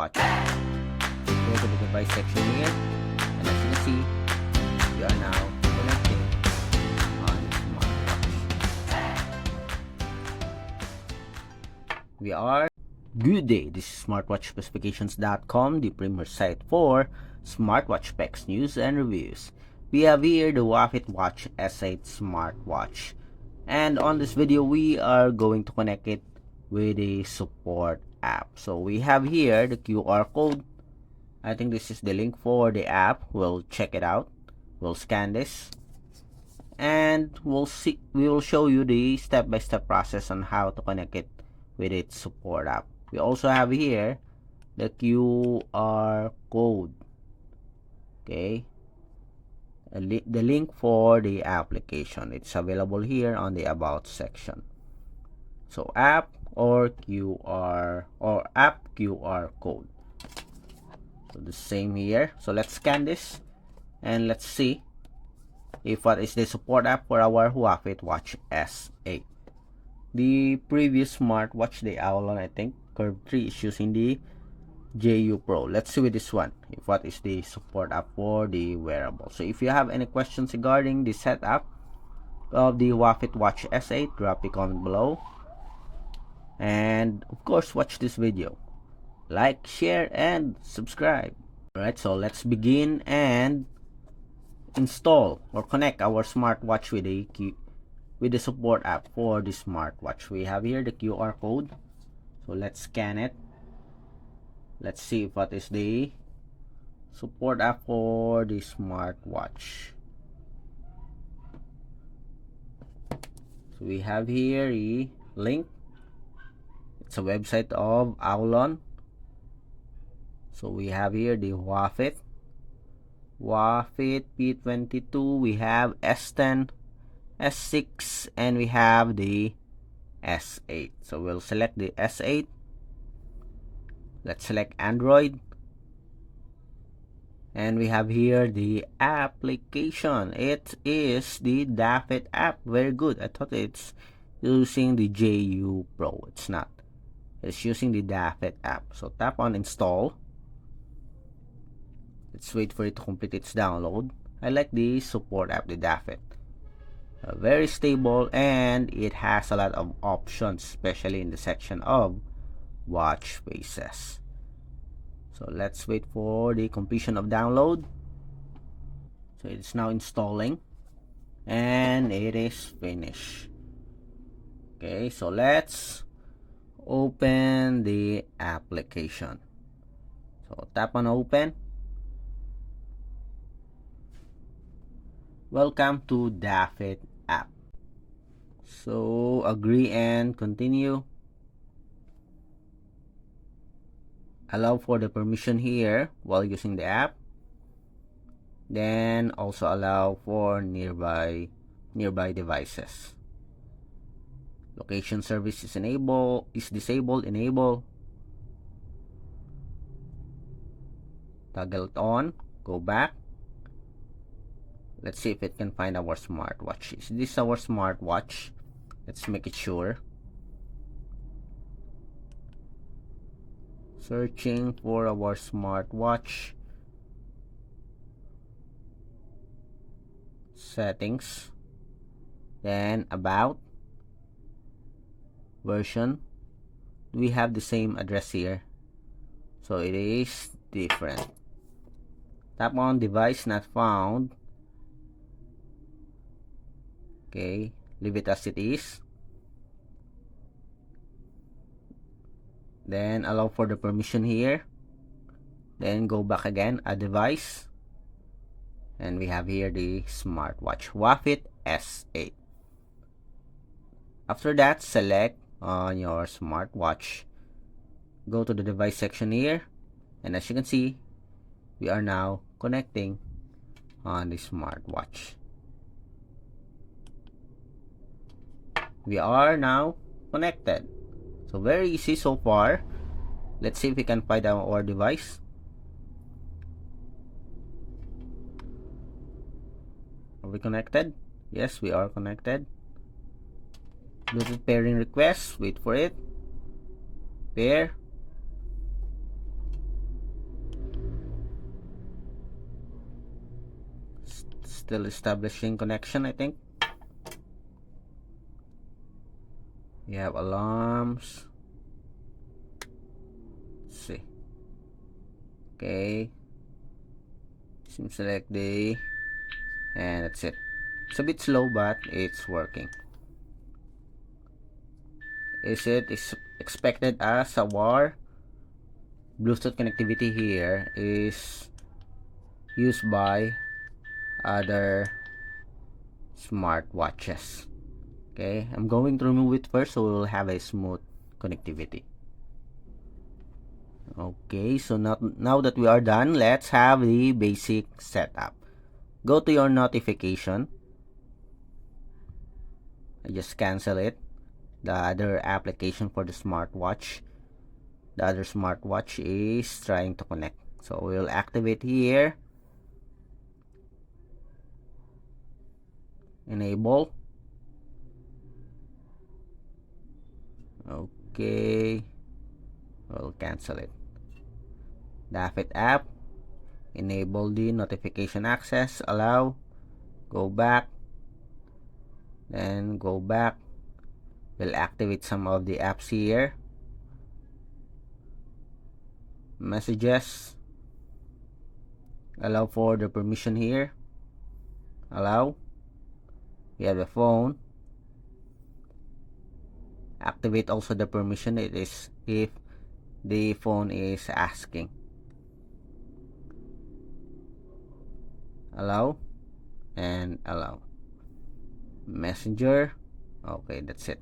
Watch. Go to the device section here, and as you can see, we are now connecting on smartwatch. We are good day. This is smartwatchspecifications.com, the premier site for smartwatch specs, news, and reviews. We have here the Huafit Watch S8 Smartwatch, and on this video we are going to connect it with a support app. So we have here the QR code. I think this is the link for the app. We'll check it out. We'll scan this, and we will show you the step-by-step process on how to connect it with its support app. We also have here the QR code. Okay, the link for the application. It's available here on the about section. So app or app QR code. So the same here. So let's scan this and let's see if what is the support app for our Huafit Watch S8. The previous smartwatch, the Aulon, I think Curve 3, is using the JU Pro. Let's see with this one if what is the support app for the wearable. So if you have any questions regarding the setup of the Huafit Watch S8, drop a comment below, and of course watch this video, like, share, and subscribe. Alright, so let's begin and install or connect our smartwatch with the support app for the smartwatch. We have here the QR code, so let's scan it. Let's see what is the support app for the smartwatch. So we have here a link. It's a website of Aulon. So we have here the Huafit P22, we have S10, S6, and we have the S8. So we'll select the S8. Let's select Android, and we have here the application. It is the DaFit App. Very good. I thought it's using the JU Pro. It's not. It's using the DaFit App. So tap on install. Let's wait for it to complete its download. I like the support app, the DaFit. Very stable, and it has a lot of options, especially in the section of watch faces. So let's wait for the completion of download. So it's now installing, and it is finished. Okay, so let's open the application. So tap on open. Welcome to DaFit App. So agree and continue. Allow for the permission here while using the app. Then also allow for nearby devices. Location service is disabled. Enable. Toggle it on. Go back. Let's see if it can find our smartwatch. Is this our smartwatch? Let's make it sure. Searching for our smartwatch. Settings. Then about. Version. We have the same address here, so it is different. Tap on device not found. Okay, leave it as it is. Then allow for the permission here. Then go back again, add device. And we have here the smartwatch, Huafit S8. After that, select on your smartwatch. Go to the device section here. And as you can see, we are now connecting on the smartwatch. We are now connected. So very easy so far. Let's see if we can find our device. Are we connected? Yes, we are connected. Bluetooth pairing request. Wait for it. Pair. Still establishing connection, I think. We have alarms. Let's see. Okay. Seems like and that's it. It's a bit slow, but it's working. Is expected as our Bluetooth connectivity here is used by other smartwatches. Okay, I'm going to remove it first so we'll have a smooth connectivity. Okay, so now that we are done, let's have the basic setup. Go to your notification. I just cancel it. The other application for the smartwatch. The other smartwatch is trying to connect. So we'll activate here. Enable. Okay. We'll cancel it. DaFit App. Enable the notification access. Allow. Go back. Then go back. We'll activate some of the apps here. Messages. Allow for the permission here. Allow. We have the phone. Activate also the permission. It is if the phone is asking. Allow and allow. Messenger. Okay, that's it.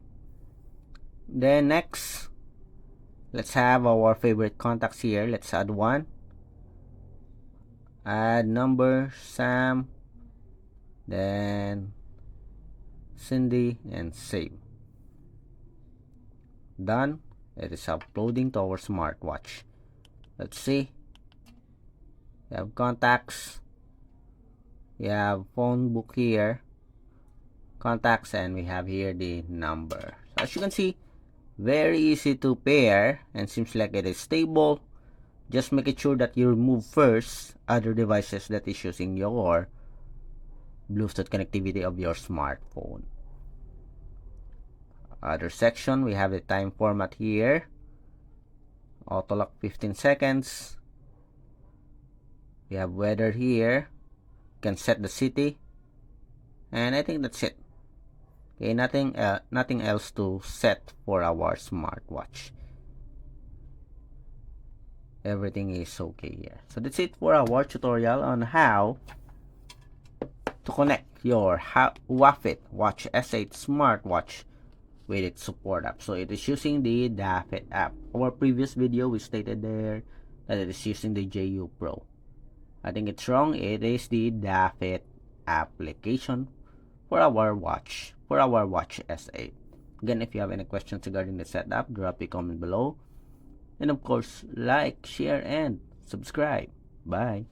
Then next, let's have our favorite contacts here. Let's add one. Add number, Sam, then Cindy, and save. Done. It is uploading to our smartwatch. Let's see. We have contacts. We have phone book here. Contacts, and we have here the number. So as you can see, very easy to pair and seems like it is stable. Just make it sure that you remove first other devices that is using your Bluetooth connectivity of your smartphone. Other section, we have the time format here. Auto lock 15 seconds. We have weather here. You can set the city. And I think that's it. Okay, nothing else to set for our smartwatch. Everything is okay here. So that's it for our tutorial on how to connect your Huafit Watch S8 Smartwatch with its support app. So it is using the DaFit app. Our previous video, we stated there that it is using the JU Pro. I think it's wrong. It is the DaFit application for our Watch S8. Again, if you have any questions regarding the setup, drop a comment below. And of course, like, share, and subscribe. Bye.